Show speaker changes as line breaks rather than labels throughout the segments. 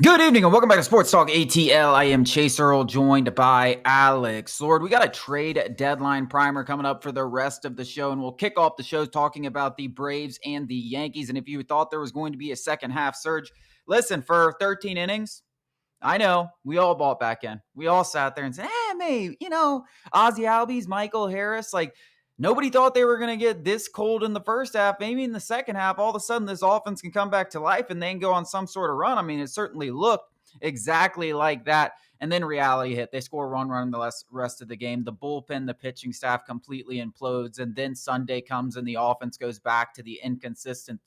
Good evening and welcome back to Sports Talk ATL. I am Chase Earl, joined by Alex Lord. We got a trade deadline primer coming up for the rest of the show, and we'll kick off the show talking about the Braves and the Yankees. And if you thought there was going to be a second half surge, listen, for 13 innings, I know we all bought back in. We all sat there and said, maybe, Ozzie Albies, Michael Harris, nobody thought they were going to get this cold in the first half. Maybe in the second half, all of a sudden this offense can come back to life and then go on some sort of run. I mean, it certainly looked exactly like that. And then reality hit. They score one run in the rest of the game. The bullpen, the pitching staff completely implodes. And then Sunday comes and the offense goes back to the inconsistent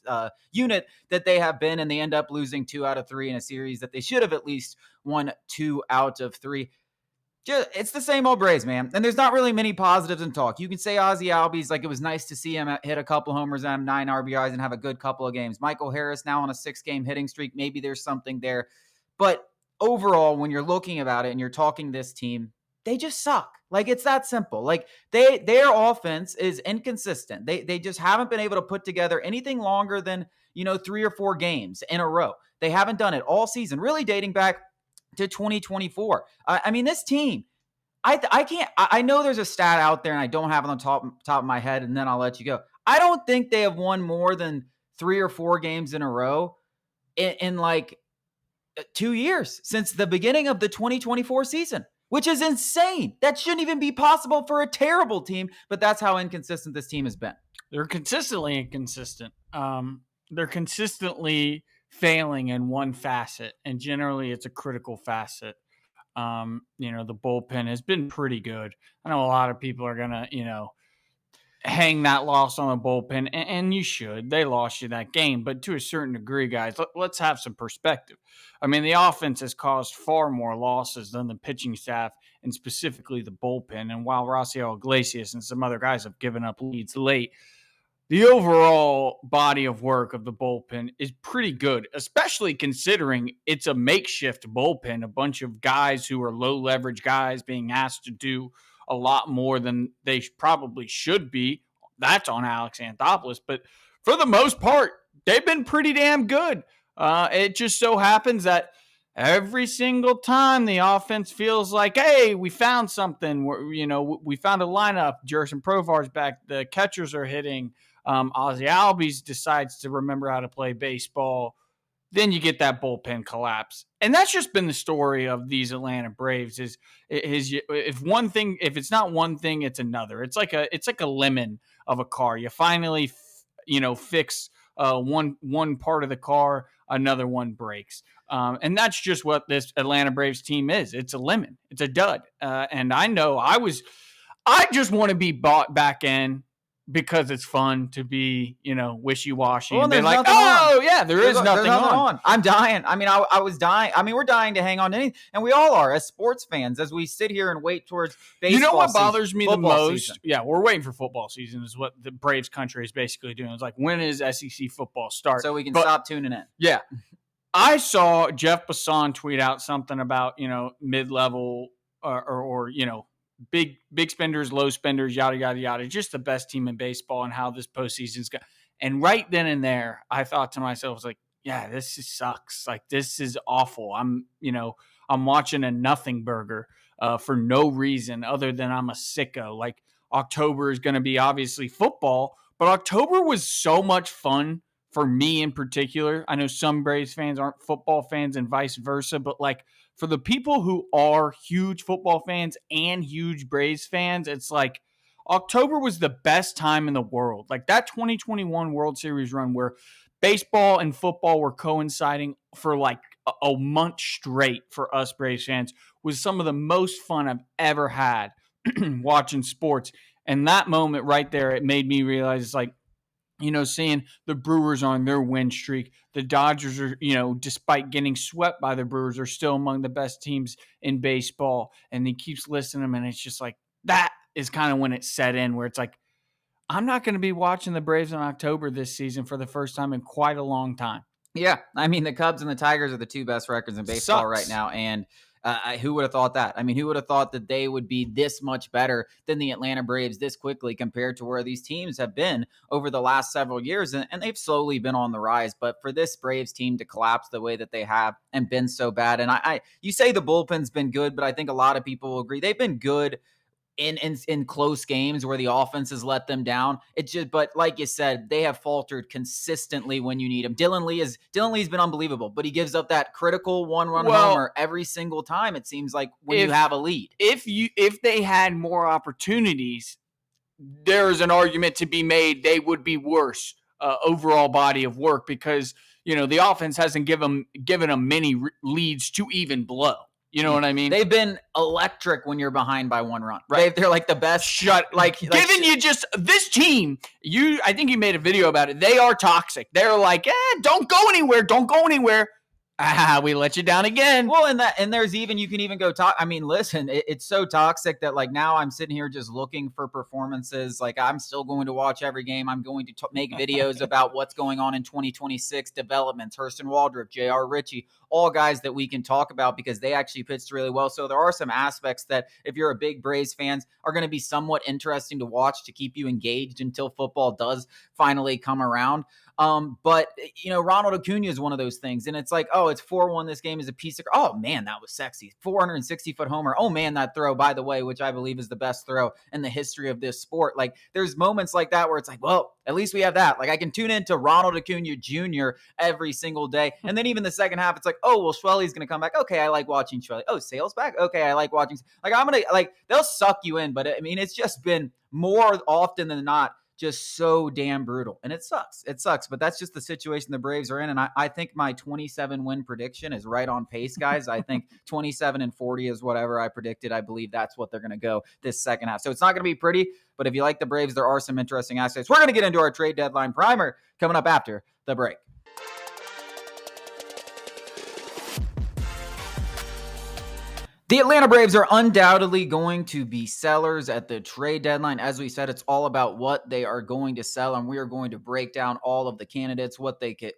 unit that they have been. And they end up losing 2 out of 3 in a series that they should have at least won 2 out of 3. It's the same old Braves, man. And there's not really many positives in talk. You can say Ozzie Albies, it was nice to see him hit a couple homers and have 9 RBIs and have a good couple of games. Michael Harris now on a 6-game hitting streak. Maybe there's something there. But overall, when you're looking about it and you're talking this team, they just suck. It's that simple. Their offense is inconsistent. They just haven't been able to put together anything longer than, 3 or 4 games in a row. They haven't done it all season, really dating back to 2024. This team, I know there's a stat out there and I don't have it on top of my head, and then I'll let you go. I don't think they have won more than 3 or 4 games in a row in 2 years since the beginning of the 2024 season, which is insane. That shouldn't even be possible for a terrible team, but that's how inconsistent this team has been.
They're consistently inconsistent. They're consistently failing in one facet, and generally it's a critical facet. The bullpen has been pretty good. I know a lot of people are going to, hang that loss on the bullpen, and you should. They lost you that game, but to a certain degree, guys, let's have some perspective. The offense has caused far more losses than the pitching staff, and specifically the bullpen. And while Raisel Iglesias and some other guys have given up leads late, the overall body of work of the bullpen is pretty good, especially considering it's a makeshift bullpen, a bunch of guys who are low leverage guys being asked to do a lot more than they probably should be. That's on Alex Anthopoulos. But for the most part, they've been pretty damn good. It just so happens that every single time the offense feels like, hey, we found something. We found a lineup. Jerson Provar's back. The catchers are hitting. Ozzie Albies decides to remember how to play baseball. Then you get that bullpen collapse. And that's just been the story of these Atlanta Braves is if it's not one thing, it's another. It's like a lemon of a car. You finally, fix one part of the car, another one breaks. And that's just what this Atlanta Braves team is. It's a lemon. It's a dud. And I know I just want to be bought back in because it's fun to be, wishy-washy and be like, there is nothing on.
I'm dying. I was dying. We're dying to hang on to anything. And we all are as sports fans as we sit here and wait towards baseball.
You know what bothers me the most?
Season.
Yeah, we're waiting for football season is what the Braves country is basically doing. It's like, when is SEC football start?
So we can stop tuning in.
Yeah. I saw Jeff Bassan tweet out something about, mid-level or big spenders, low spenders, yada, yada, yada, just the best team in baseball and how this postseason's going. And right then and there, I thought to myself, I was like, yeah, this just sucks. This is awful. I'm watching a nothing burger for no reason other than I'm a sicko. October is going to be obviously football, but October was so much fun for me in particular. I know some Braves fans aren't football fans and vice versa, but for the people who are huge football fans and huge Braves fans, it's like October was the best time in the world. That 2021 World Series run where baseball and football were coinciding for a month straight for us Braves fans was some of the most fun I've ever had watching sports. And that moment right there, it made me realize it's seeing the Brewers on their win streak, the Dodgers are, despite getting swept by the Brewers, are still among the best teams in baseball. And he keeps listing them, and it's just that is kind of when it set in, where it's I'm not going to be watching the Braves in October this season for the first time in quite a long time.
Yeah, the Cubs and the Tigers are the 2 best records in baseball right now, and Who would have thought that? I mean, who would have thought that they would be this much better than the Atlanta Braves this quickly compared to where these teams have been over the last several years? And they've slowly been on the rise. But for this Braves team to collapse the way that they have and been so bad, and you say the bullpen's been good, but I think a lot of people will agree they've been good in close games where the offense has let them down. It just, but like you said, they have faltered consistently when you need him. Dylan Lee's been unbelievable, but he gives up that critical one-run homer every single time. It seems like when you have a lead.
If they had more opportunities, there's an argument to be made they would be worse overall body of work because the offense hasn't given them many leads to even blow. You know what I mean?
They've been electric when you're behind by one run. Right? They're like the best.
You just this team. I think you made a video about it. They are toxic. They're like, don't go anywhere. Don't go anywhere. We let you down again.
Well, and there's even, you can even go talk. I mean, listen, it's so toxic that like now I'm sitting here just looking for performances. Like I'm still going to watch every game. I'm going to make videos about what's going on in 2026 developments. Hurston Waldrop, J.R. Ritchie, all guys that we can talk about because they actually pitched really well. So there are some aspects that if you're a big Braves fans are going to be somewhat interesting to watch to keep you engaged until football does finally come around. But Ronald Acuna is one of those things, and it's like, oh, it's 4-1. This game is a piece of, oh man, that was sexy. 460-foot homer. Oh man, that throw, by the way, which I believe is the best throw in the history of this sport. Like there's moments like that where it's like, well, at least we have that. Like I can tune into Ronald Acuna Jr. every single day. And then even the second half, it's like, oh, well, Schwelly's going to come back. Okay, I like watching Schwelly. Oh, Sale's back. Okay, I like watching. Like I'm going to, like, they'll suck you in. But I mean, it's just been more often than not just so damn brutal. And it sucks. It sucks. But that's just the situation the Braves are in. And I think my 27 win prediction is right on pace, guys. I think 27-40 is whatever I predicted. I believe that's what they're going to go this second half. So it's not going to be pretty. But if you like the Braves, there are some interesting aspects. We're going to get into our trade deadline primer coming up after the break. The Atlanta Braves are undoubtedly going to be sellers at the trade deadline. As we said, it's all about what they are going to sell, and we are going to break down all of the candidates, what they could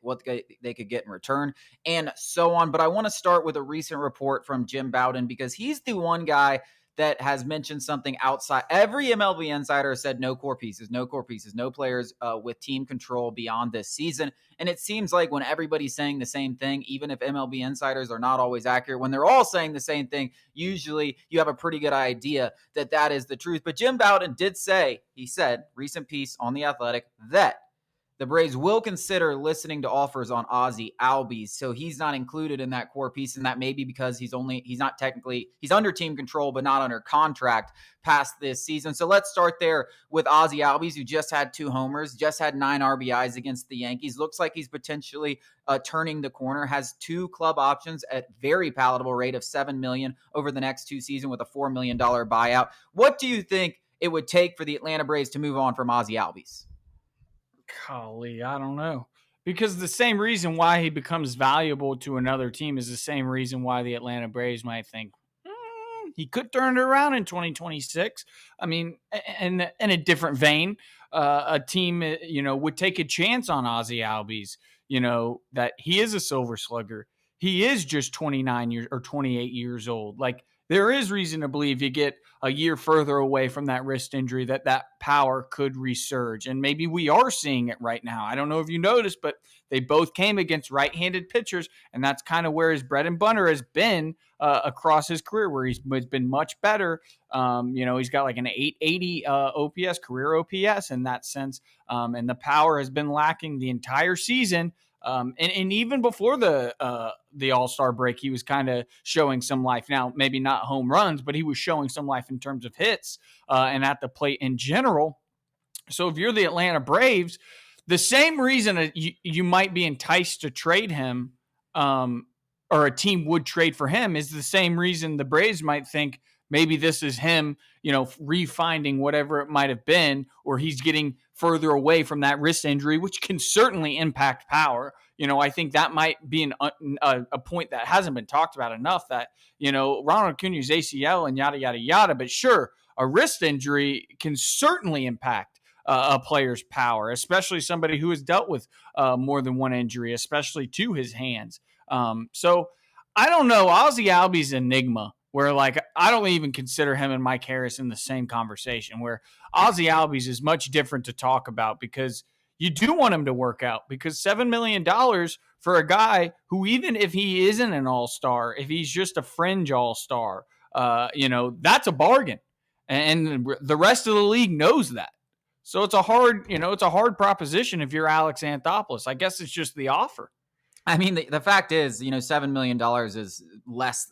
get in return, and so on. But I want to start with a recent report from Jim Bowden because he's the one guy that has mentioned something outside. Every MLB insider has said no core pieces, no players with team control beyond this season. And it seems like when everybody's saying the same thing, even if MLB insiders are not always accurate, when they're all saying the same thing, usually you have a pretty good idea that that is the truth. But Jim Bowden did say, he said, recent piece on The Athletic, that the Braves will consider listening to offers on Ozzie Albies. So he's not included in that core piece. And that may be because he's under team control, but not under contract past this season. So let's start there with Ozzie Albies, who just had 2 homers, just had 9 RBIs against the Yankees. Looks like he's potentially turning the corner, has 2 club options at very palatable rate of $7 million over the next 2 seasons with a $4 million buyout. What do you think it would take for the Atlanta Braves to move on from Ozzie Albies?
Golly, I don't know. Because the same reason why he becomes valuable to another team is the same reason why the Atlanta Braves might think he could turn it around in 2026. I mean, in a different vein, a team would take a chance on Ozzie Albies. That he is a silver slugger. He is just 29 years or 28 years old. Like there is reason to believe you get a year further away from that wrist injury that power could resurge. And maybe we are seeing it right now. I don't know if you noticed, but they both came against right-handed pitchers, and that's kind of where his bread and butter has been across his career, where he's been much better. He's got like an 880 OPS, career OPS in that sense, and the power has been lacking the entire season. And even before the All-Star break, he was kind of showing some life. Now, maybe not home runs, but he was showing some life in terms of hits and at the plate in general. So if you're the Atlanta Braves, the same reason you might be enticed to trade him or a team would trade for him is the same reason the Braves might think maybe this is him, refinding whatever it might have been, or he's getting further away from that wrist injury, which can certainly impact power. I think that might be a point that hasn't been talked about enough, that, Ronald Acuna's ACL and yada, yada, yada. But sure, a wrist injury can certainly impact a player's power, especially somebody who has dealt with more than one injury, especially to his hands. So I don't know. Ozzie Albies' enigma, where like I don't even consider him and Mike Harris in the same conversation, where Ozzie Albies is much different to talk about because you do want him to work out because $7 million for a guy who, even if he isn't an all-star, if he's just a fringe all-star, that's a bargain. And the rest of the league knows that. So it's a hard proposition if you're Alex Anthopoulos. I guess it's just the offer.
I mean, the fact is, $7 million is less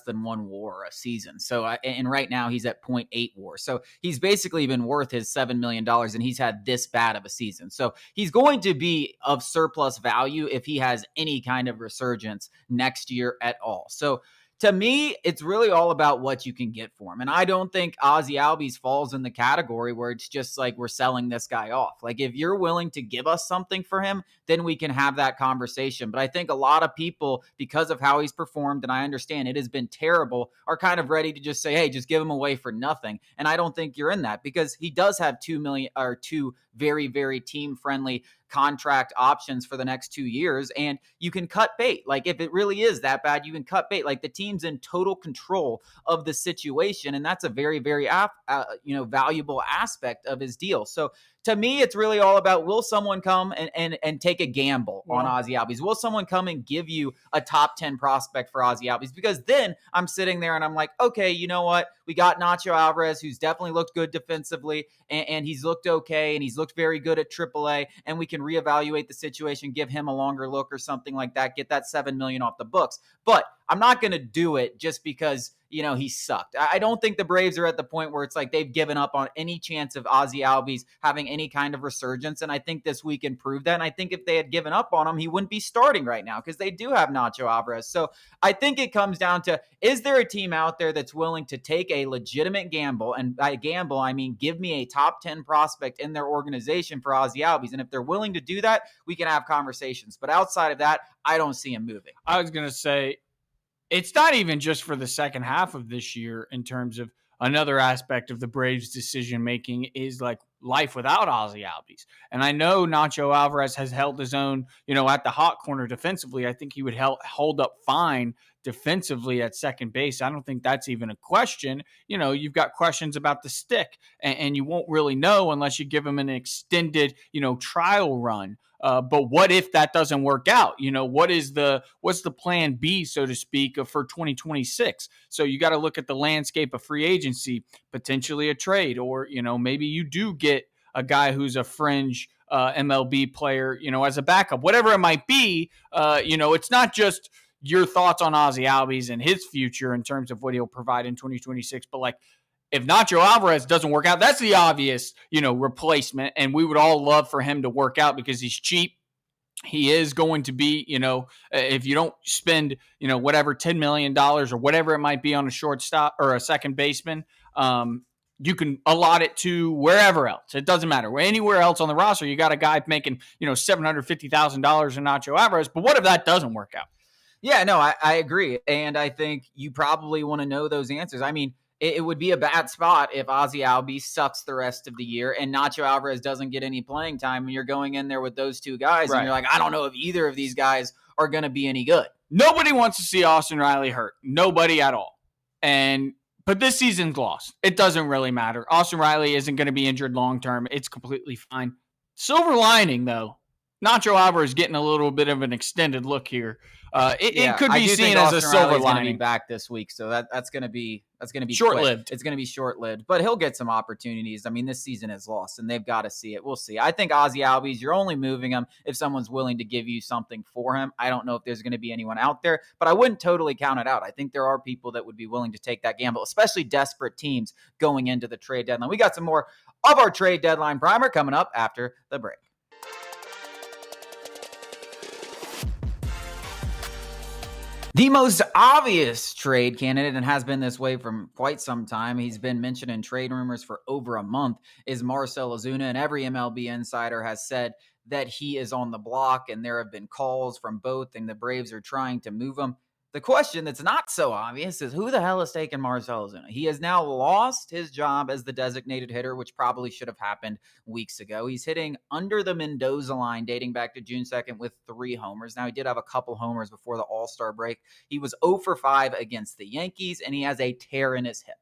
than one WAR a season. So, and right now he's at 0.8 WAR. So he's basically been worth his $7 million, and he's had this bad of a season. So he's going to be of surplus value if he has any kind of resurgence next year at all. So to me, it's really all about what you can get for him. And I don't think Ozzie Albies falls in the category where it's just like we're selling this guy off. Like, if you're willing to give us something for him, then we can have that conversation. But I think a lot of people, because of how he's performed, and I understand it has been terrible, are kind of ready to just say, hey, just give him away for nothing. And I don't think you're in that, because he does have two very, very team friendly contract options for the next 2 years, and you can cut bait. Like, if it really is that bad, you can cut bait. Like, the team's in total control of the situation, and that's a very, very valuable aspect of his deal. So to me, it's really all about, will someone come and take a gamble on Ozzie Albies? Will someone come and give you a top 10 prospect for Ozzie Albies? Because then I'm sitting there and I'm like, okay, you know what? We got Nacho Alvarez, who's definitely looked good defensively, and he's looked okay, and he's looked very good at AAA, and we can reevaluate the situation, give him a longer look or something like that, get that $7 million off the books. But I'm not going to do it just because, he sucked. I don't think the Braves are at the point where it's like they've given up on any chance of Ozzie Albies having any kind of resurgence. And I think this weekend proved that. And I think if they had given up on him, he wouldn't be starting right now, because they do have Nacho Alvarez. So I think it comes down to, is there a team out there that's willing to take a legitimate gamble? And by gamble, I mean, give me a top 10 prospect in their organization for Ozzie Albies. And if they're willing to do that, we can have conversations. But outside of that, I don't see him moving.
I was going to say, it's not even just for the second half of this year. In terms of another aspect of the Braves' decision-making is like life without Ozzie Albies. And I know Nacho Alvarez has held his own, at the hot corner defensively. I think he would hold up fine defensively at second base. I don't think that's even a question. You've got questions about the stick, and you won't really know unless you give him an extended, trial run. But what if that doesn't work out? What's the plan B, so to speak, for 2026? So you got to look at the landscape of free agency, potentially a trade, or, maybe you do get a guy who's a fringe MLB player, as a backup, whatever it might be. It's not just your thoughts on Ozzie Albies and his future in terms of what he'll provide in 2026, but like, if Nacho Alvarez doesn't work out, that's the obvious, replacement. And we would all love for him to work out because he's cheap. He is going to be, if you don't spend, whatever, $10 million or whatever it might be on a shortstop or a second baseman, you can allot it to wherever else. It doesn't matter. Anywhere else on the roster, you got a guy making, $750,000 in Nacho Alvarez. But what if that doesn't work out?
Yeah, no, I agree. And I think you probably want to know those answers. I mean, it would be a bad spot if Ozzie Albies sucks the rest of the year and Nacho Alvarez doesn't get any playing time, and you're going in there with those two guys, right, and you're like, I don't know if either of these guys are going to be any good.
Nobody wants to see Austin Riley hurt. Nobody at all. But this season's lost. It doesn't really matter. Austin Riley isn't going to be injured long term. It's completely fine. Silver lining, though, Nacho Alvarez getting a little bit of an extended look here. It could be seen as a silver lining.
Going to be back this week, so that's going to be
short-lived.
It's going to be short-lived, but he'll get some opportunities. I mean, this season is lost, and they've got to see it. We'll see. I think Ozzie Albies, you're only moving him if someone's willing to give you something for him. I don't know if there's going to be anyone out there, but I wouldn't totally count it out. I think there are people that would be willing to take that gamble, especially desperate teams going into the trade deadline. We got some more of our trade deadline primer coming up after the break. The most obvious trade candidate, and has been this way from quite some time, he's been mentioned in trade rumors for over a month, is Marcell Ozuna, and every MLB insider has said that he is on the block, and there have been calls from both, and the Braves are trying to move him. The question that's not so obvious is who the hell is taking Marcell Ozuna? He has now lost his job as the designated hitter, which probably should have happened weeks ago. He's hitting under the Mendoza line dating back to June 2nd with 3 homers. Now, he did have a couple homers before the All-Star break. He was 0 for 5 against the Yankees, and he has a tear in his hip.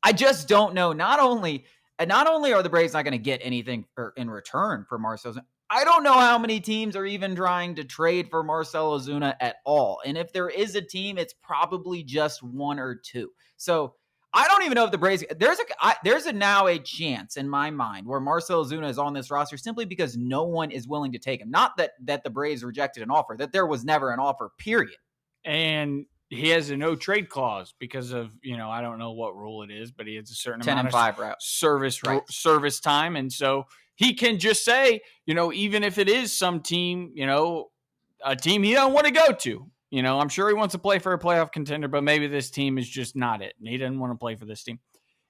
I just don't know. Not only are the Braves not going to get anything in return for Marcell Ozuna, I don't know how many teams are even trying to trade for Marcell Ozuna at all. And if there is a team, it's probably just 1 or 2. So I don't even know if the Braves. There's now a chance in my mind where Marcell Ozuna is on this roster simply because no one is willing to take him. Not that the Braves rejected an offer, that there was never an offer. Period.
And he has a no trade clause because of, I don't know what rule it is, but he has a certain
10
amount
and
of
5
service time. And so he can just say, even if it is some team, a team he don't want to go to, I'm sure he wants to play for a playoff contender, but maybe this team is just not it. And he doesn't want to play for this team.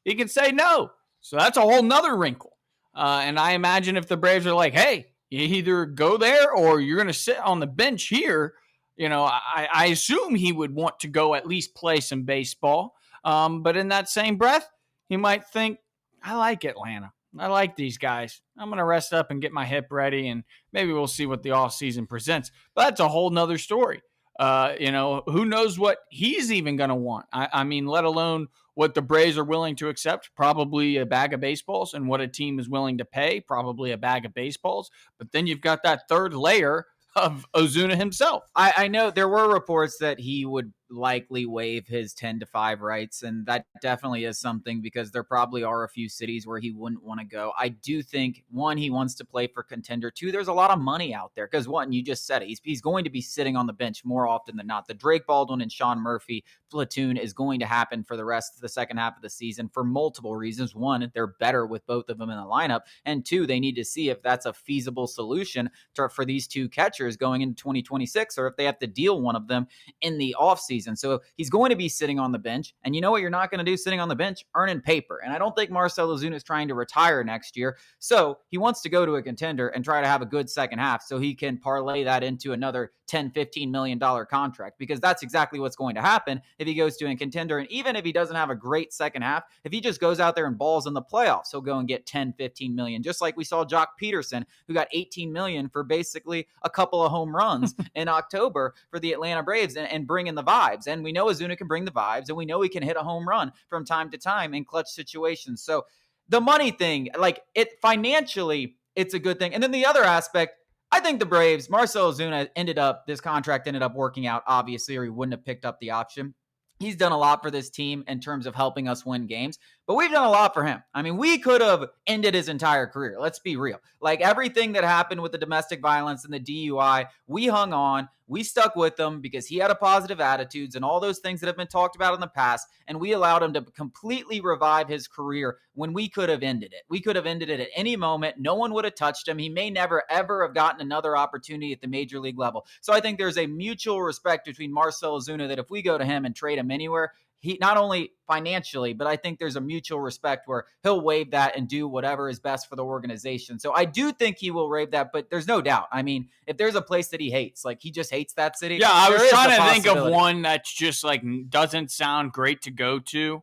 He can say no. So that's a whole nother wrinkle. And I imagine if the Braves are like, hey, you either go there or you're going to sit on the bench here, I assume he would want to go at least play some baseball. But in that same breath, he might think, I like Atlanta. I like these guys. I'm going to rest up and get my hip ready, and maybe we'll see what the offseason presents. But that's a whole nother story. Who knows what he's even going to want? I mean, let alone what the Braves are willing to accept, probably a bag of baseballs, and what a team is willing to pay, probably a bag of baseballs. But then you've got that third layer of Ozuna himself.
I know there were reports that he would likely waive his 10-5 rights, and that definitely is something because there probably are a few cities where he wouldn't want to go. I do think, 1, he wants to play for contender. 2, there's a lot of money out there because, 1, you just said it, he's going to be sitting on the bench more often than not. The Drake Baldwin and Sean Murphy platoon is going to happen for the rest of the second half of the season for multiple reasons. 1, they're better with both of them in the lineup, and 2, they need to see if that's a feasible solution for these 2 catchers going into 2026, or if they have to deal one of them in the offseason. So he's going to be sitting on the bench. And you know what you're not going to do sitting on the bench? Earning paper. And I don't think Marcell Ozuna is trying to retire next year. So he wants to go to a contender and try to have a good second half so he can parlay that into another $10-15 million contract, because that's exactly what's going to happen if he goes to a contender. And even if he doesn't have a great second half, if he just goes out there and balls in the playoffs, he'll go and get 10-15 million, just like we saw Jock Peterson, who got 18 million for basically a couple of home runs in October for the Atlanta Braves and bring in the vibes. And we know Ozuna can bring the vibes, and we know he can hit a home run from time to time in clutch situations. So the money thing, like, it financially, it's a good thing. And then the other aspect, I think the Braves, Marcell Ozuna this contract ended up working out, obviously, or he wouldn't have picked up the option. He's done a lot for this team in terms of helping us win games, but we've done a lot for him. I mean, we could have ended his entire career. Let's be real. Like, everything that happened with the domestic violence and the DUI, we hung on. We stuck with him because he had a positive attitudes and all those things that have been talked about in the past, and we allowed him to completely revive his career when we could have ended it. We could have ended it at any moment. No one would have touched him. He may never, ever have gotten another opportunity at the major league level. So I think there's a mutual respect between Marcell Ozuna that if we go to him and trade him anywhere, he not only financially, but I think there's a mutual respect where he'll waive that and do whatever is best for the organization. So I do think he will waive that, but there's no doubt. I mean, if there's a place that he hates, like he just hates that city.
Yeah, I was trying to think of one that's just like doesn't sound great to go to.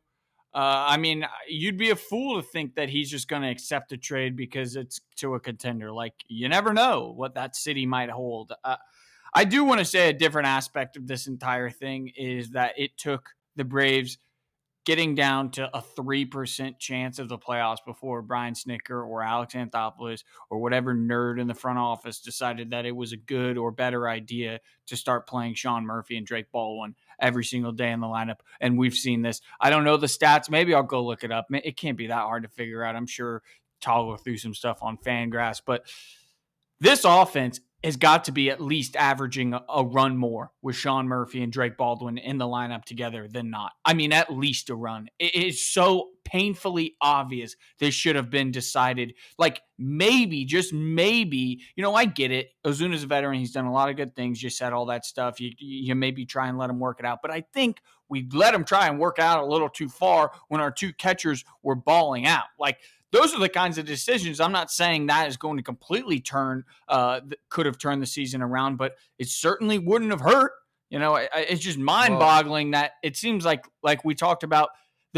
I mean, you'd be a fool to think that he's just going to accept a trade because it's to a contender. Like, you never know what that city might hold. I do want to say a different aspect of this entire thing is that it took the Braves getting down to a 3% chance of the playoffs before Brian Snitker or Alex Anthopoulos or whatever nerd in the front office decided that it was a good or better idea to start playing Sean Murphy and Drake Baldwin every single day in the lineup. And we've seen this. I don't know the stats. Maybe I'll go look it up. It can't be that hard to figure out. I'm sure toggle through some stuff on Fangraphs, but this offense has got to be at least averaging a run more with Sean Murphy and Drake Baldwin in the lineup together than not. I mean, at least a run. It is so painfully obvious this should have been decided. Like, maybe, just maybe, I get it. Ozuna's a veteran. He's done a lot of good things. You said all that stuff. You maybe try and let him work it out. But I think we let him try and work out a little too far when our 2 catchers were balling out. Like, those are the kinds of decisions. I'm not saying that is going to completely could have turned the season around, but it certainly wouldn't have hurt. It's just mind-boggling that it seems like we talked about,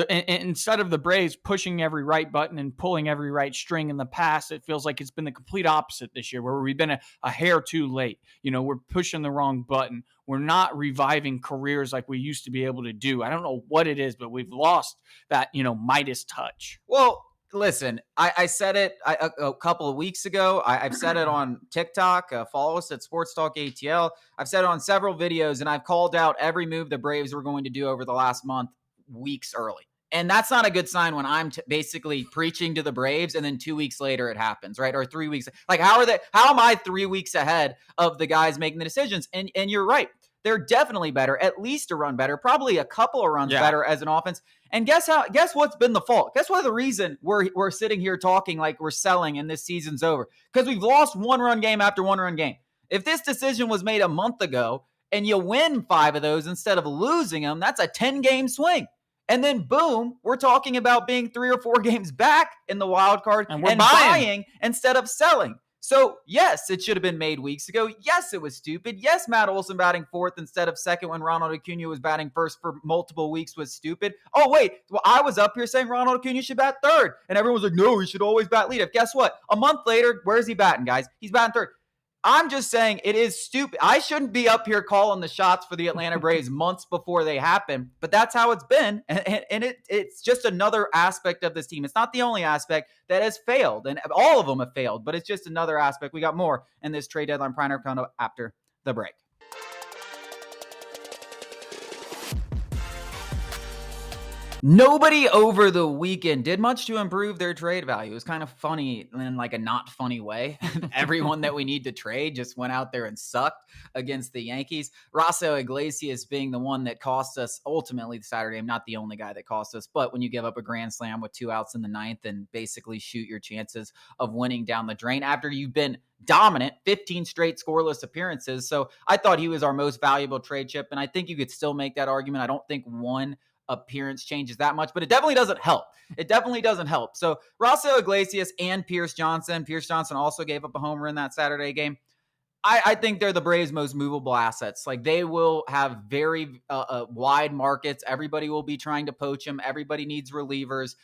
instead of the Braves pushing every right button and pulling every right string in the past, it feels like it's been the complete opposite this year, where we've been a hair too late. We're pushing the wrong button. We're not reviving careers like we used to be able to do. I don't know what it is, but we've lost that, Midas touch.
Well, listen, I said it a couple of weeks ago. I've said it on TikTok. Follow us at SportsTalkATL. I've said it on several videos, and I've called out every move the Braves were going to do over the last month weeks early. And that's not a good sign when I'm basically preaching to the Braves and then 2 weeks later it happens, right? Or 3 weeks. Like, how am I 3 weeks ahead of the guys making the decisions? And you're right. They're definitely better, at least a run better, probably a couple of runs better as an offense. And guess what's been the fault? Guess what the reason we're sitting here talking like we're selling and this season's over? Because we've lost one-run game after one-run game. If this decision was made a month ago and you win 5 of those instead of losing them, that's a 10-game swing. And then boom, we're talking about being 3 or 4 games back in the wild card
and we're buying
instead of selling. So, yes, it should have been made weeks ago. Yes, it was stupid. Yes, Matt Olson batting fourth instead of second when Ronald Acuna was batting first for multiple weeks was stupid. Oh, wait. Well, I was up here saying Ronald Acuna should bat third. And everyone was like, no, he should always bat leadoff. Guess what? A month later, where's he batting, guys? He's batting third. I'm just saying it is stupid. I shouldn't be up here calling the shots for the Atlanta Braves months before they happen, but that's how it's been. And it's just another aspect of this team. It's not the only aspect that has failed, and all of them have failed, but it's just another aspect. We got more in this trade deadline primer coming up after the break. Nobody over the weekend did much to improve their trade value. It was kind of funny in like a not funny way. Everyone that we need to trade just went out there and sucked against the Yankees. Raisel Iglesias being the one that cost us ultimately the Saturday game, not the only guy that cost us, but when you give up a grand slam with 2 outs in the ninth and basically shoot your chances of winning down the drain after you've been dominant, 15 straight scoreless appearances. So I thought he was our most valuable trade chip, and I think you could still make that argument. I don't think one appearance changes that much, but it definitely doesn't help. It definitely doesn't help. So Raisel Iglesias and Pierce Johnson. Pierce Johnson also gave up a homer in that Saturday game. I think they're the Braves' most movable assets. Like, they will have very wide markets. Everybody will be trying to poach them. Everybody needs relievers.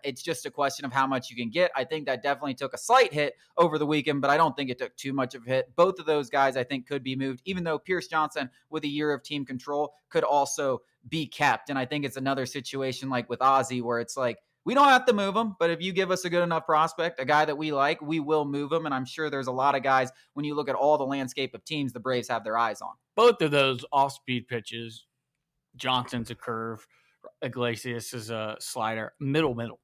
It's just a question of how much you can get. I think that definitely took a slight hit over the weekend, but I don't think it took too much of a hit. Both of those guys, I think, could be moved, even though Pierce Johnson, with a year of team control, could also be kept. And I think it's another situation like with Ozzie, where it's like, we don't have to move him, but if you give us a good enough prospect, a guy that we like, we will move him. And I'm sure there's a lot of guys, when you look at all the landscape of teams, the Braves have their eyes on.
Both of those off-speed pitches, Johnson's a curve, Iglesias is a slider, middle.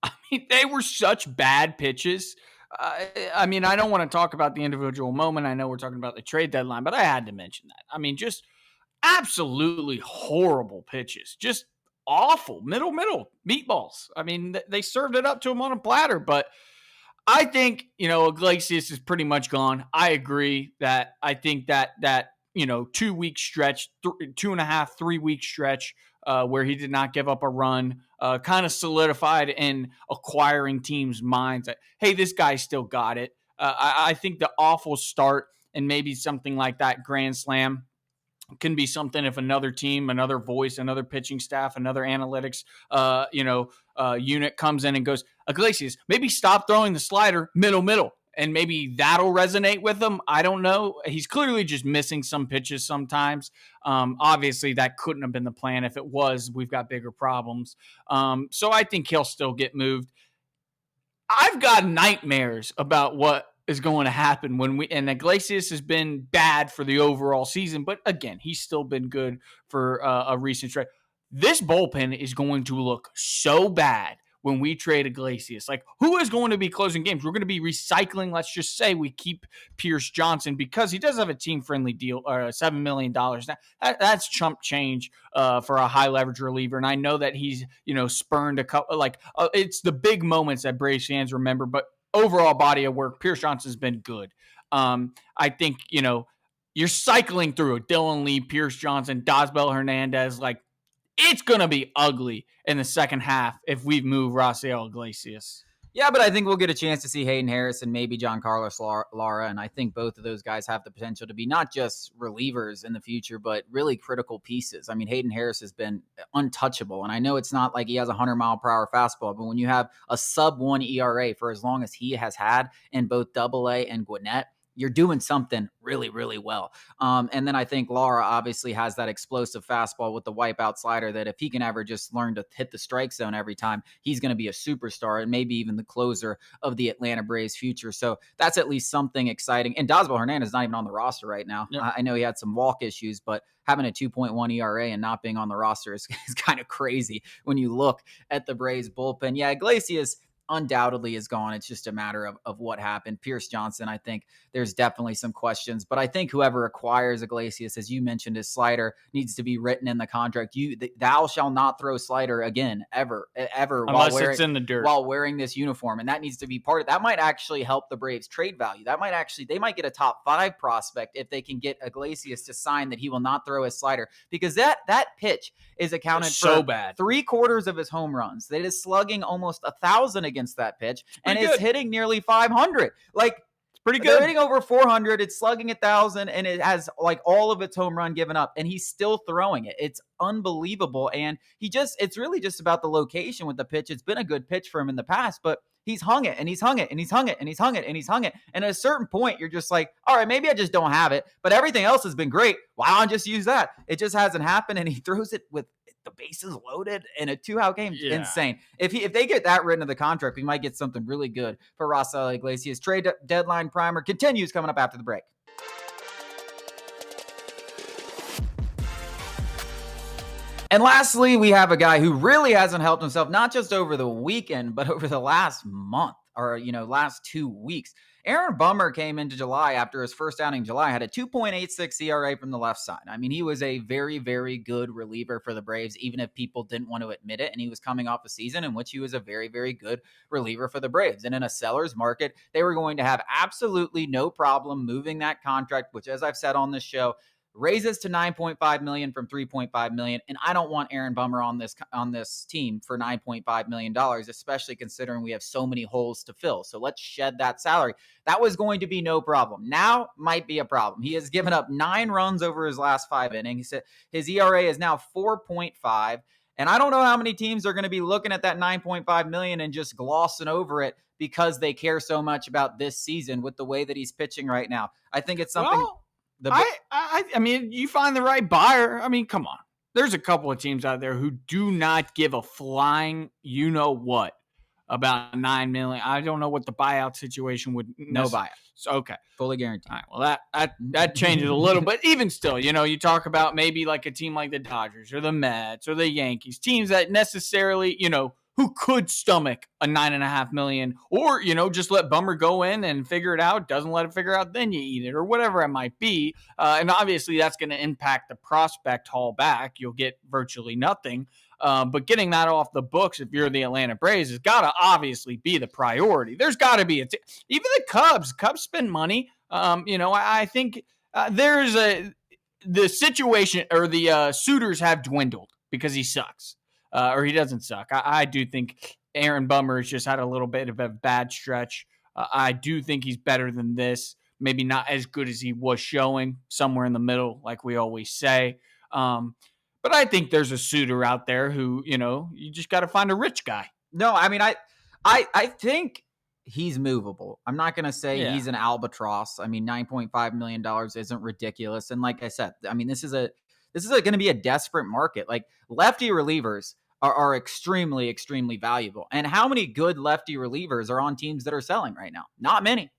I mean, they were such bad pitches. I mean, I don't want to talk about the individual moment. I know we're talking about the trade deadline, but I had to mention that. I mean, just absolutely horrible pitches. Just awful, middle, meatballs. I mean, they served it up to him on a platter, but I think, Iglesias is pretty much gone. I agree that I think that 2 week stretch, 2.5, 3 week stretch where he did not give up a run, kind of solidified in acquiring teams' minds that, hey, this guy still got it. I think the awful start and maybe something like that grand slam can be something if another team, another voice, another pitching staff, another analytics, unit comes in and goes, Iglesias, maybe stop throwing the slider middle, and maybe that'll resonate with him. I don't know. He's clearly just missing some pitches sometimes. Obviously, that couldn't have been the plan. If it was, we've got bigger problems. So I think he'll still get moved. I've got nightmares about what is going to happen and Iglesias has been bad for the overall season, but again, he's still been good for a recent trade. This bullpen is going to look so bad when we trade Iglesias. Like, who is going to be closing games? We're going to be recycling. Let's just say we keep Pierce Johnson because he does have a team-friendly deal, $7 million. That's chump change for a high-leverage reliever. And I know that he's, spurned a couple, it's the big moments that Braves fans remember, but overall body of work, Pierce Johnson's been good. I think, you're cycling through a Dylan Lee, Pierce Johnson, Dosbel Hernandez, it's going to be ugly in the second half if we move Raisel Iglesias.
Yeah, but I think we'll get a chance to see Hayden Harris and maybe John Carlos Lara. And I think both of those guys have the potential to be not just relievers in the future, but really critical pieces. I mean, Hayden Harris has been untouchable. And I know it's not like he has a 100-mile-per-hour fastball, but when you have a sub-1 ERA for as long as he has had in both Double-A and Gwinnett, you're doing something really, really well. And then I think Lara obviously has that explosive fastball with the wipeout slider that if he can ever just learn to hit the strike zone every time, he's going to be a superstar and maybe even the closer of the Atlanta Braves future. So that's at least something exciting. And Doswell Hernandez is not even on the roster right now. Yep. I know he had some walk issues, but having a 2.1 ERA and not being on the roster is kind of crazy when you look at the Braves bullpen. Yeah, Iglesias undoubtedly is gone. It's just a matter of what happened. Pierce Johnson, I think there's definitely some questions, but I think whoever acquires Iglesias, as you mentioned, his slider needs to be written in the contract. Thou shall not throw slider again, ever,
unless it's in the dirt
while wearing this uniform. And that needs to be part of that. Might actually help the Braves trade value. They might get a top 5 prospect if they can get Iglesias to sign that he will not throw his slider, because that pitch is accounted for
bad.
3/4 of his home runs. That is slugging almost 1,000 against that pitch, and it's hitting nearly 500. Like, it's pretty good. They're hitting over 400. It's slugging 1,000, and it has like all of its home run given up, and he's still throwing it. It's unbelievable, and it's really just about the location with the pitch. It's been a good pitch for him in the past, but he's hung it, and he's hung it, and he's hung it, and he's hung it, and he's hung it. And at a certain point, you're just like, all right, maybe I just don't have it, but everything else has been great. Why don't I just use that? It just hasn't happened, and he throws it with the bases loaded in a 2-out game. Yeah. Insane. If they get that written to the contract, we might get something really good for Raisel Iglesias. Trade deadline primer continues coming up after the break. And lastly, we have a guy who really hasn't helped himself, not just over the weekend, but over the last month or, last 2 weeks. Aaron Bummer came into July after his first outing in July, had a 2.86 ERA from the left side. I mean, he was a very, very good reliever for the Braves, even if people didn't want to admit it. And he was coming off a season in which he was a very, very good reliever for the Braves. And in a seller's market, they were going to have absolutely no problem moving that contract, which, as I've said on this show, raises to $9.5 million from $3.5 million. And I don't want Aaron Bummer on this team for $9.5 million, especially considering we have so many holes to fill. So let's shed that salary. That was going to be no problem. Now might be a problem. He has given up 9 runs over his last 5 innings. His ERA is now 4.5. And I don't know how many teams are going to be looking at that $9.5 million and just glossing over it because they care so much about this season with the way that he's pitching right now. I think it's something...
I mean, you find the right buyer. I mean, come on. There's a couple of teams out there who do not give a flying you-know-what about $9 million. I don't know what the buyout situation would...
No buyout.
Okay.
Fully guaranteed.
All right, well, that changes a little, but even still, you talk about maybe like a team like the Dodgers or the Mets or the Yankees, teams that necessarily, who could stomach a $9.5 million, or, just let Bummer go in and figure it out. Doesn't let it figure out, then you eat it, or whatever it might be. And obviously that's going to impact the prospect haul back. You'll get virtually nothing. But getting that off the books, if you're the Atlanta Braves, has got to obviously be the priority. There's got to be even the Cubs spend money. I think the situation, or the suitors have dwindled because he sucks. Or he doesn't suck. I do think Aaron Bummer has just had a little bit of a bad stretch. I do think he's better than this. Maybe not as good as he was showing, somewhere in the middle, like we always say. But I think there's a suitor out there who, you just got to find a rich guy.
No, I mean, I think he's movable. I'm not going to say he's an albatross. I mean, $9.5 million isn't ridiculous. And like I said, I mean, this is going to be a desperate market. Like, lefty relievers are extremely, extremely valuable. And how many good lefty relievers are on teams that are selling right now? Not many.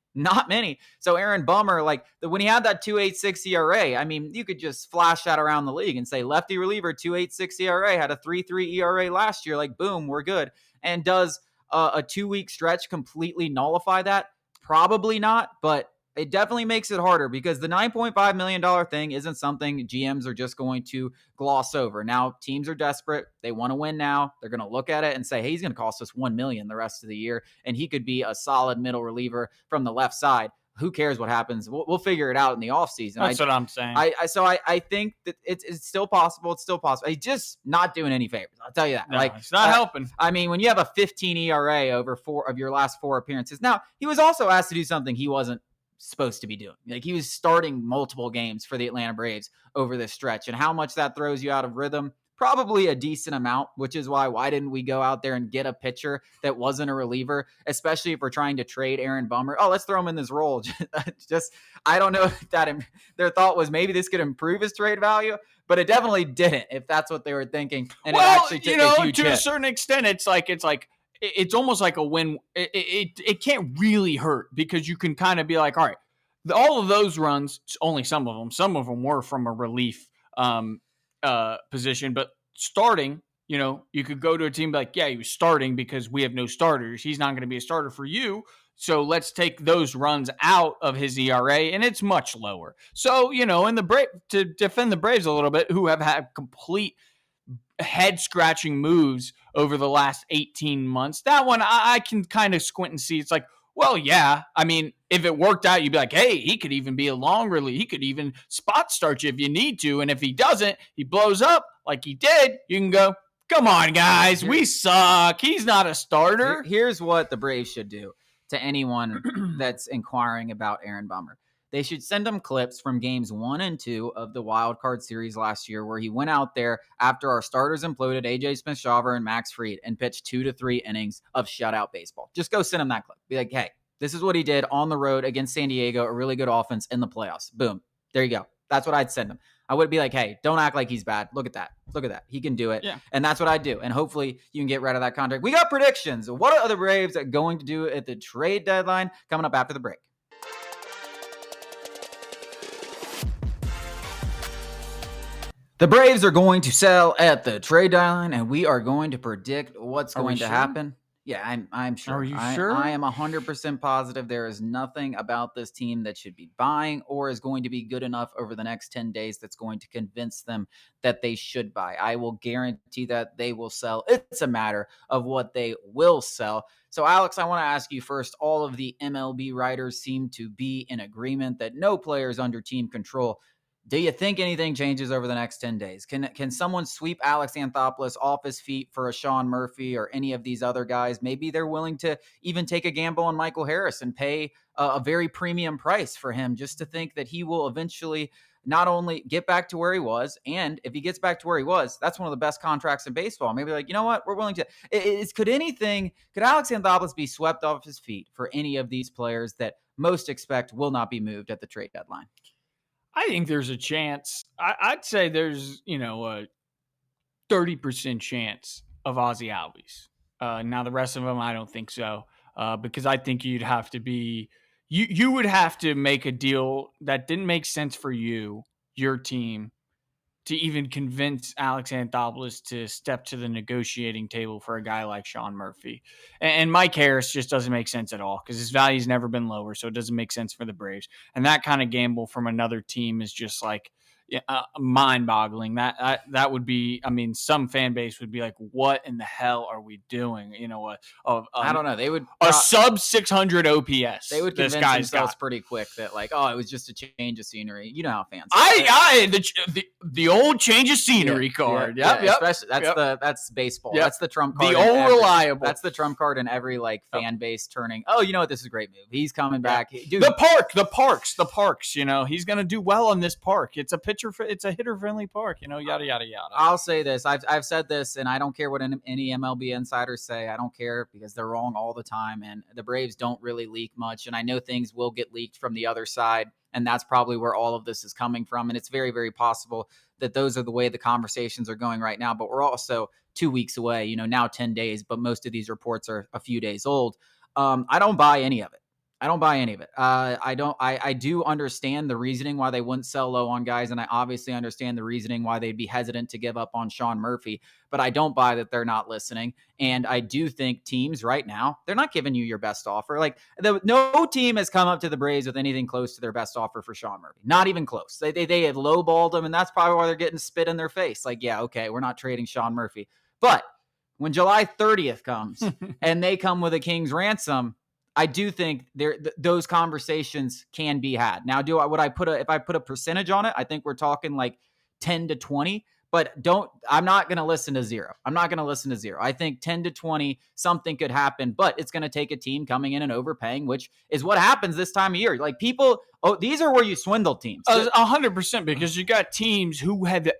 So Aaron Bummer, when he had that 2.86 ERA, I mean, you could just flash that around the league and say lefty reliever, 2.86 ERA, had a 3.3 ERA last year. Like, boom, we're good. And does a 2-week stretch completely nullify that? Probably not, but it definitely makes it harder, because the $9.5 million thing isn't something GMs are just going to gloss over. Now, teams are desperate. They want to win now. They're going to look at it and say, hey, he's going to cost us $1 million the rest of the year, and he could be a solid middle reliever from the left side. who cares what happens? We'll figure it out in the offseason.
That's what I'm saying.
I think that it's still possible. It's still possible. He's just not doing any favors. I'll tell you that.
No, it's not helping.
I mean, when you have a 15 ERA over 4 of your last 4 appearances, now he was also asked to do something he wasn't supposed to be doing. Like, he was starting multiple games for the Atlanta Braves over this stretch, and how much that throws you out of rhythm. Probably a decent amount, which is why didn't we go out there and get a pitcher that wasn't a reliever, especially if we're trying to trade Aaron Bummer? Oh, let's throw him in this role. Just, I don't know if their thought was maybe this could improve his trade value, but it definitely didn't, if that's what they were thinking. And
well,
it actually took a huge
to
hit.
A certain extent, it's almost like a win. It can't really hurt, because you can kind of be like, all right, all of those runs, only some of them were from a relief position, but starting, you could go to a team and be like, yeah, he was starting because we have no starters. He's not going to be a starter for you. So let's take those runs out of his ERA, and it's much lower. So, in to defend the Braves a little bit, who have had complete head-scratching moves over the last 18 months, that one I can kind of squint and see. It's like, well, yeah. I mean, if it worked out, you'd be like, hey, he could even be a long relief. He could even spot start you if you need to. And if he doesn't, he blows up like he did, you can go, come on, guys, we suck. He's not a starter.
Here's what the Braves should do to anyone that's inquiring about Aaron Bummer. They should send him clips from games 1 and 2 of the wild card series last year, where he went out there after our starters imploded, AJ Smith-Shawver and Max Fried, and pitched 2 to 3 innings of shutout baseball. Just go send him that clip. Be like, hey, this is what he did on the road against San Diego, a really good offense in the playoffs. Boom. There you go. That's what I'd send him. I would be like, hey, don't act like he's bad. Look at that. Look at that. He can do it.
Yeah.
And that's what I'd do. And hopefully you can get rid of that contract. We got predictions. What are the Braves going to do at the trade deadline? Coming up after the break. The Braves are going to sell at the trade deadline, and we are going to predict what's going to happen. Yeah, I'm sure.
Are you sure?
I am 100% positive there is nothing about this team that should be buying or is going to be good enough over the next 10 days that's going to convince them that they should buy. I will guarantee that they will sell. It's a matter of what they will sell. So, Alex, I want to ask you first, all of the MLB writers seem to be in agreement that no player is under team control. Do you think anything changes over the next 10 days? Can someone sweep Alex Anthopoulos off his feet for a Sean Murphy or any of these other guys? Maybe they're willing to even take a gamble on Michael Harris and pay a very premium price for him, just to think that he will eventually not only get back to where he was, and if he gets back to where he was, that's one of the best contracts in baseball. Maybe like, you know what, we're willing to. Could Alex Anthopoulos be swept off his feet for any of these players that most expect will not be moved at the trade deadline?
I think there's a chance. I'd say there's, a 30% chance of Ozzie Albies. Now, the rest of them, I don't think so, because I think you'd have to be – you would have to make a deal that didn't make sense for you, your team, to even convince Alex Anthopoulos to step to the negotiating table for a guy like Sean Murphy. And Mike Harris just doesn't make sense at all, because his value's never been lower, so it doesn't make sense for the Braves. And that kind of gamble from another team is just like mind-boggling. That would be, I mean, some fan base would be like, what in the hell are we doing?
I don't know. They would
a sub 600 OPS.
They would convince themselves pretty quick that, like, oh, it was just a change of scenery. You know how fans
the old change of scenery card. Yep.
Especially that's baseball. Yep. That's the trump card.
The old reliable.
That's the trump card in every fan base turning. Oh, you know what? This is a great move. He's coming back. Dude,
the parks. He's gonna do well on this park. It's a hitter-friendly park, yada, yada, yada.
I'll say this. I've said this, and I don't care what any MLB insiders say. I don't care, because they're wrong all the time, and the Braves don't really leak much, and I know things will get leaked from the other side, and that's probably where all of this is coming from, and it's very, very possible that those are the way the conversations are going right now, but we're also 2 weeks away, now 10 days, but most of these reports are a few days old. I don't buy any of it. I do understand the reasoning why they wouldn't sell low on guys, and I obviously understand the reasoning why they'd be hesitant to give up on Sean Murphy, but I don't buy that they're not listening. And I do think teams right now, they're not giving you your best offer. Like, no team has come up to the Braves with anything close to their best offer for Sean Murphy. Not even close. They have lowballed him, and that's probably why they're getting spit in their face. Like, yeah, okay, we're not trading Sean Murphy. But when July 30th comes and they come with a king's ransom, I do think those conversations can be had. Now, if I put a percentage on it, I think we're talking like 10 to 20, but I'm not going to listen to zero. I'm not going to listen to zero. I think 10 to 20, something could happen, but it's going to take a team coming in and overpaying, which is what happens this time of year. Like these are where you swindle teams.
100%, because you got teams who have,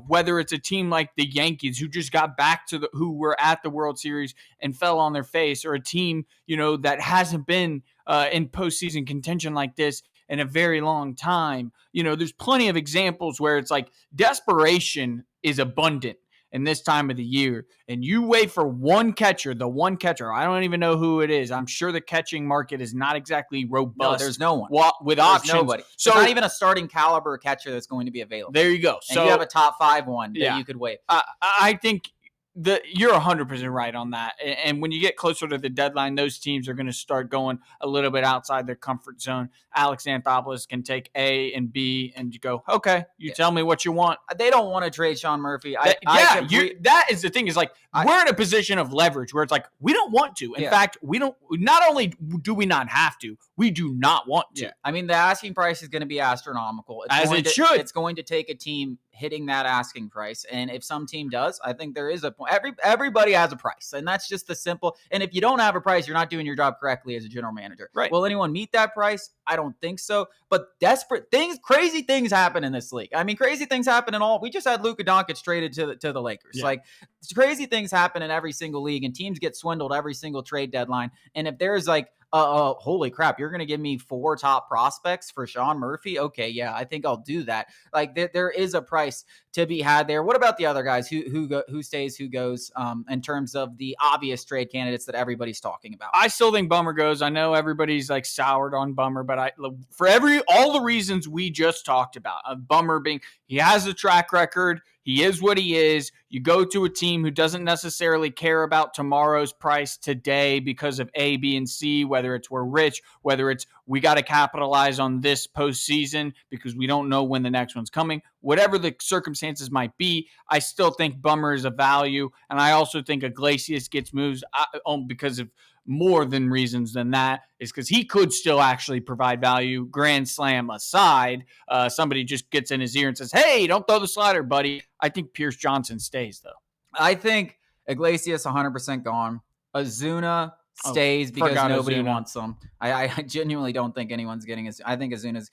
whether it's a team like the Yankees who just got back to who were at the World Series and fell on their face, or a team, that hasn't been in postseason contention like this in a very long time. There's plenty of examples where it's like desperation is abundant in this time of the year, and you wait for the one catcher. I don't even know who it is. I'm sure the catching market is not exactly robust.
No, there's no one
with
there's
options.
Nobody. So there's not even a starting caliber catcher that's going to be available.
There you go.
And
so
you have a top 5 one that you could wait.
I think you're 100% right on that. And when you get closer to the deadline, those teams are going to start going a little bit outside their comfort zone. Alex Anthopoulos can take A and B, and you go, okay, tell me what you want.
They don't want to trade Sean Murphy.
That is the thing. Is like we're in a position of leverage where it's like we don't want to. In fact, we don't. Not only do we not have to, we do not want to.
Yeah. I mean, the asking price is going to be astronomical.
Should.
It's going to take a team hitting that asking price, and if some team does, I think there is a point. Everybody has a price, and that's just the simple. And if you don't have a price, you're not doing your job correctly as a general manager.
Right?
Will anyone meet that price? I don't think so. But crazy things happen in this league. I mean, crazy things happen in all. We just had Luka Doncic traded to the Lakers.
Yeah.
Like, crazy things happen in every single league, and teams get swindled every single trade deadline. And if there's like, holy crap, you're going to give me 4 top prospects for Sean Murphy? Okay, yeah, I think I'll do that. Like, there is a price to be had there. What about the other guys? Who stays, who goes, in terms of the obvious trade candidates that everybody's talking about?
I still think Bummer goes. I know everybody's like soured on Bummer, but all the reasons we just talked about, Bummer being, he has a track record, he is what he is. You go to a team who doesn't necessarily care about tomorrow's price today because of A, B, and C, whether it's we're rich, whether it's we got to capitalize on this postseason because we don't know when the next one's coming. Whatever the circumstances might be, I still think Bummer is a value. And I also think Iglesias gets moves because of more than reasons than that, is because he could still actually provide value. Grand slam aside, somebody just gets in his ear and says, hey, don't throw the slider, buddy. I think Pierce Johnson stays, though.
I think Iglesias 100% gone. Ozuna stays because nobody wants him. I genuinely don't think anyone's getting his. I think Ozuna's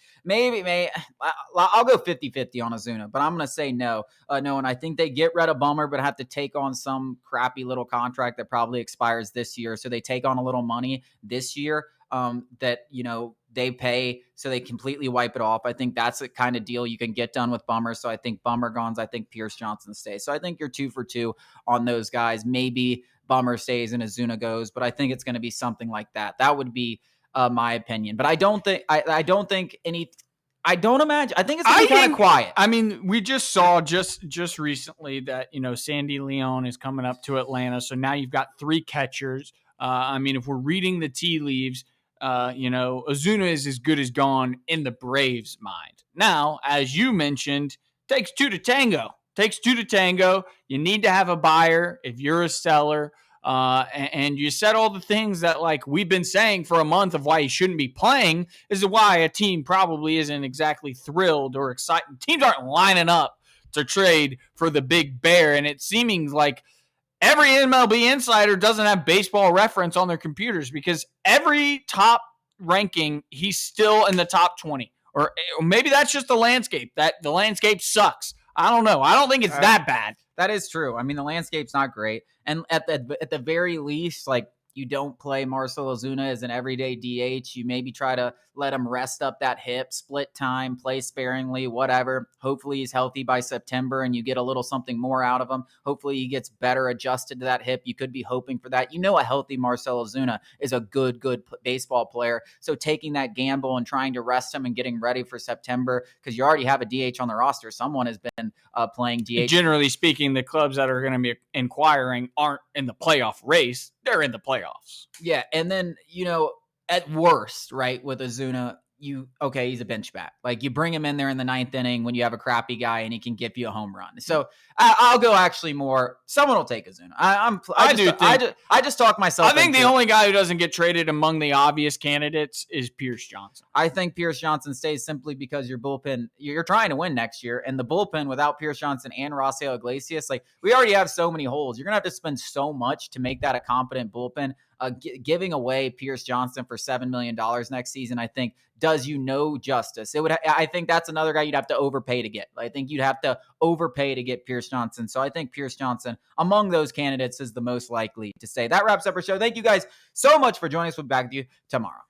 I'll go 50-50 on Ozuna, but I'm going to say no. No, and I think they get rid of Bummer, but have to take on some crappy little contract that probably expires this year. So they take on a little money this year that, they pay, so they completely wipe it off. I think that's the kind of deal you can get done with Bummer. So I think Bummer goes. I think Pierce Johnson stays. So I think you're 2 for 2 on those guys. Maybe Bummer stays and Ozuna goes, but I think it's going to be something like that. That would be my opinion. But I don't think I don't think any. I don't imagine. I think it's going to be kind of quiet.
I mean, we just saw just recently that Sandy Leon is coming up to Atlanta, so now you've got 3 catchers. I mean, if we're reading the tea leaves, Ozuna is as good as gone in the Braves' mind. Now, as you mentioned, takes 2 to tango. You need to have a buyer if you're a seller. And you said all the things that like we've been saying for a month of why he shouldn't be playing. This is why a team probably isn't exactly thrilled or excited. Teams aren't lining up to trade for the big bear. And it's seeming like every MLB insider doesn't have Baseball Reference on their computers, because every top ranking, he's still in the top 20. Or maybe that's just the landscape. That the landscape sucks. I don't know. I don't think it's that bad.
That is true. I mean, the landscape's not great. And at the very least, like, you don't play Marcell Ozuna as an everyday DH. You maybe try to let him rest up that hip, split time, play sparingly, whatever. Hopefully he's healthy by September and you get a little something more out of him. Hopefully he gets better adjusted to that hip. You could be hoping for that. A healthy Marcell Ozuna is a good baseball player. So taking that gamble and trying to rest him and getting ready for September, because you already have a DH on the roster. Someone has been playing DH.
Generally speaking, the clubs that are going to be inquiring aren't in the playoff race. They're in the playoffs.
Yeah, and then, at worst, right, with Ozuna, he's a bench bat. Like, you bring him in there in the 9th inning when you have a crappy guy and he can give you a home run. So I'll go actually more. Someone will take Ozuna. I just talk myself.
I think the only guy who doesn't get traded among the obvious candidates is Pierce Johnson.
I think Pierce Johnson stays simply because your bullpen, you're trying to win next year, and the bullpen without Pierce Johnson and Raisel Iglesias, like, we already have so many holes. You're gonna have to spend so much to make that a competent bullpen. Giving away Pierce Johnson for $7 million next season, I think, does you no justice. I think that's another guy you'd have to overpay to get. I think you'd have to overpay to get Pierce Johnson. So I think Pierce Johnson, among those candidates, is the most likely to stay. That wraps up our show. Thank you guys so much for joining us. We'll be back with you tomorrow.